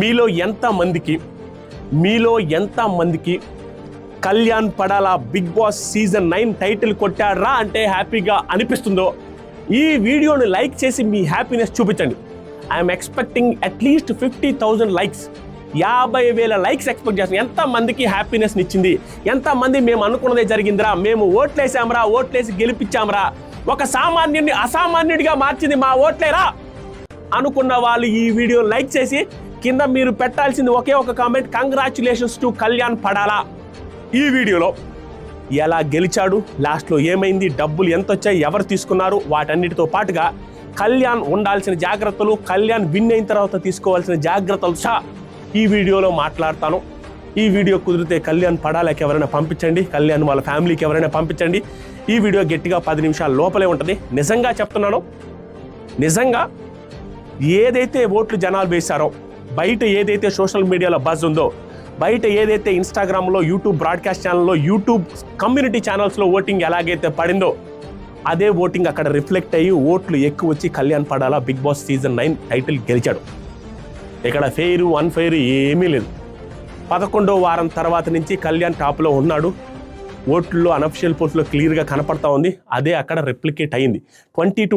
మీలో ఎంతమందికి Kalyan Padala Bigg Boss season 9 title కొట్టాడ్రా అంటే హ్యాపీగా అనిపిస్తుందో ఈ వీడియోని లైక్ చేసి మీ హ్యాపీనెస్ చూపించండి. I'm expecting at least 50,000 likes, 50,000 likes expect చేస్తాను. ఎంతమందికి హ్యాపీనెస్ని ఇచ్చింది, ఎంతమంది మేము అనుకున్నదే జరిగిందిరా, మేము ఓట్లేసామరా, ఓట్లేసి గెలిపించామరా, ఒక సామాన్యుడిని అసామాన్యుడిగా మార్చింది మా ఓట్లేరా అనుకున్న వాళ్ళు ఈ వీడియో లైక్ చేసి కింద మీరు పెట్టాల్సింది ఒకే ఒక కామెంట్, కంగ్రాచులేషన్స్ టు కళ్యాణ్ పడాలా. ఈ వీడియోలో ఎలా గెలిచాడు, లాస్ట్లో ఏమైంది, డబ్బులు ఎంత వచ్చాయి, ఎవరు తీసుకున్నారు, వాటన్నిటితో పాటుగా కళ్యాణ్ ఉండాల్సిన జాగ్రత్తలు, కళ్యాణ్ విన్ అయిన తర్వాత తీసుకోవాల్సిన జాగ్రత్తలు ఈ వీడియోలో మాట్లాడతాను. ఈ వీడియో కుదిరితే కళ్యాణ్ పడాలకి ఎవరైనా పంపించండి, కళ్యాణ్ వాళ్ళ ఫ్యామిలీకి ఎవరైనా పంపించండి. ఈ వీడియో గట్టిగా 10 నిమిషాల లోపలే ఉంటుంది. నిజంగా చెప్తున్నాను, నిజంగా ఏదైతే ఓట్లు జనాలు వేశారో, బయట ఏదైతే సోషల్ మీడియాలో బజ్ ఉందో, బయట ఏదైతే ఇన్స్టాగ్రామ్లో, యూట్యూబ్ బ్రాడ్కాస్ట్ ఛానల్లో, యూట్యూబ్ కమ్యూనిటీ ఛానల్స్లో ఓటింగ్ ఎలాగైతే పడిందో అదే ఓటింగ్ అక్కడ రిఫ్లెక్ట్ అయ్యి ఓట్లు ఎక్కువ వచ్చి కళ్యాణ్ పడాలా బిగ్ బాస్ సీజన్ 9 టైటిల్ గెలిచాడు. ఇక్కడ ఫెయిర్ అన్ఫెయిర్ ఏమీ లేదు. 11వ వారం తర్వాత నుంచి కళ్యాణ్ టాప్లో ఉన్నాడు. ఓట్లలో అనఫిషియల్ పోస్ట్లో క్లియర్గా కనపడతా ఉంది. అదే అక్కడ రిప్లికేట్ అయింది. 22